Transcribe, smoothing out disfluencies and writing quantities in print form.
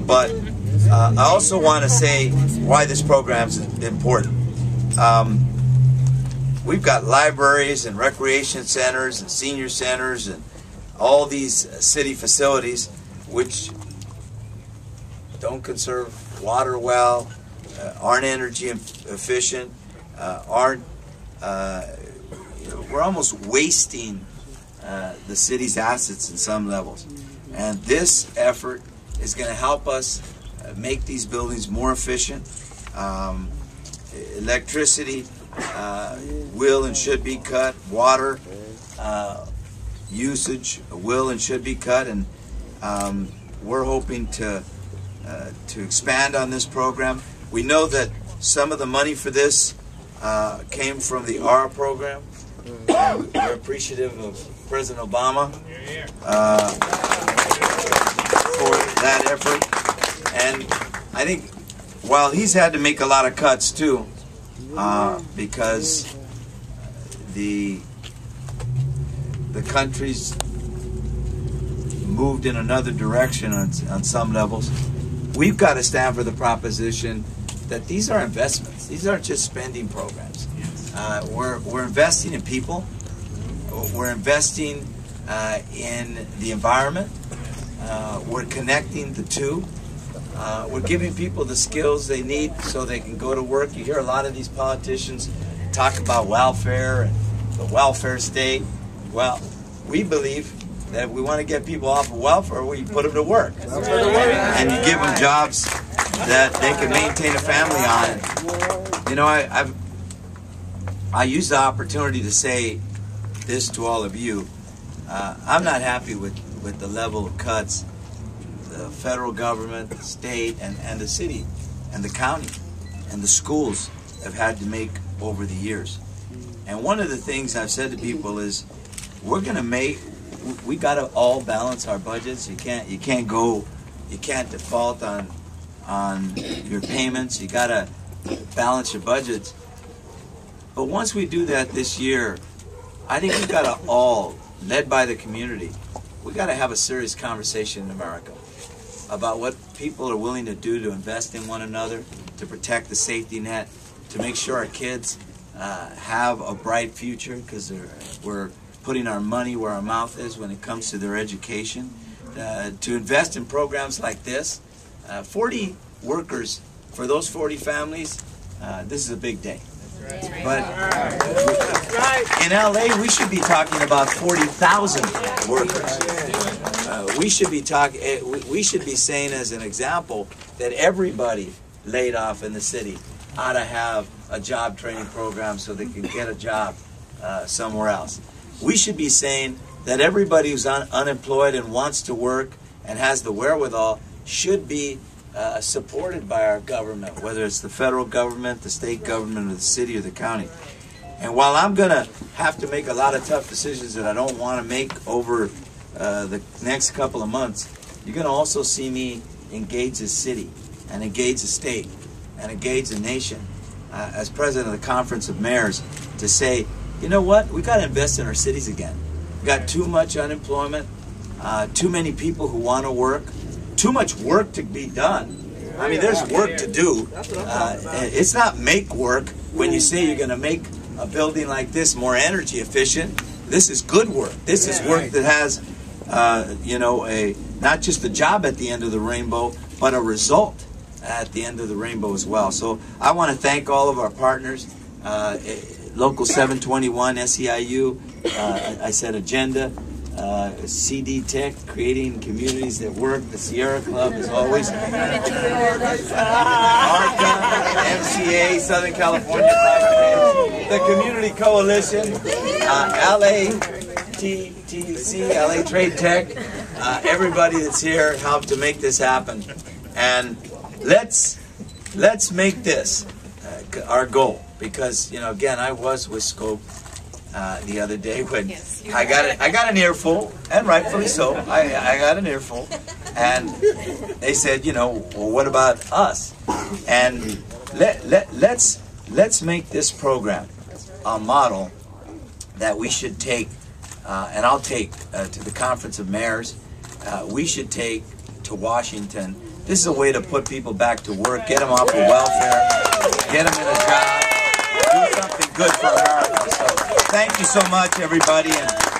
But I also want to say why this program is important. We've got libraries and recreation centers and senior centers and all these city facilities which don't conserve water well, aren't energy efficient, we're almost wasting the city's assets in some levels. And this effort is going to help us make these buildings more efficient. Electricity will and should be cut. Water usage will and should be cut. And we're hoping to expand on this program. We know that some of the money for this came from the ARA program. We're appreciative of President Obama for that effort. And I think while he's had to make a lot of cuts too, because the country's moved in another direction on some levels, we've got to stand for the proposition that these are investments. These aren't just spending programs. We're investing in people. We're investing in the environment. We're connecting the two. We're giving people the skills they need so they can go to work. You hear a lot of these politicians talk about welfare and the welfare state. Well, we believe that if we want to get people off of welfare, we put them to work. And you give them jobs that they can maintain a family on. You know, I use the opportunity to say this to all of you. I'm not happy with the level of cuts the federal government, the state, and the city, and the county, and the schools have had to make over the years. And one of the things I've said to people is, we got to all balance our budgets. You can't default on your payments. You got to balance your budgets. But once we do that this year, I think we've got to all, led by the community, we got to have a serious conversation in America about what people are willing to do to invest in one another, to protect the safety net, to make sure our kids have a bright future, because we're putting our money where our mouth is when it comes to their education, to invest in programs like this. 40 workers for those 40 families, this is a big day. But in LA, we should be talking about 40,000 workers. We should be saying as an example that everybody laid off in the city ought to have a job training program so they can get a job somewhere else. We should be saying that everybody who's unemployed and wants to work and has the wherewithal should be supported by our government, whether it's the federal government, the state government, or the city or the county. And while I'm going to have to make a lot of tough decisions that I don't want to make over the next couple of months, you're going to also see me engage the city and engage the state and engage the nation as president of the Conference of Mayors to say, you know what, we got to invest in our cities again. We got too much unemployment, too many people who want to work, too much work to be done. I mean, there's work to do. It's not make work when you say you're going to make a building like this more energy efficient. This is good work. This is work that has, not just a job at the end of the rainbow, but a result at the end of the rainbow as well. So I want to thank all of our partners, Local 721, SEIU, I said Agenda, CD Tech, Creating Communities That Work, the Sierra Club, as always, ARCA, MCA, Southern California, the Community Coalition, LATTC, LA Trade Tech, everybody that's here helped to make this happen. And let's make this our goal, because, you know, again, I was with S.C.O.P.E the other day when I got an earful, and rightfully so. I got an earful, and they said, you know, well, what about us? And let's make this program a model that we should take, and I'll take to the Conference of Mayors. We should take to Washington This is a way to put people back to work, get them off of welfare, get them in a job, do something good for America. So thank you so much, everybody. And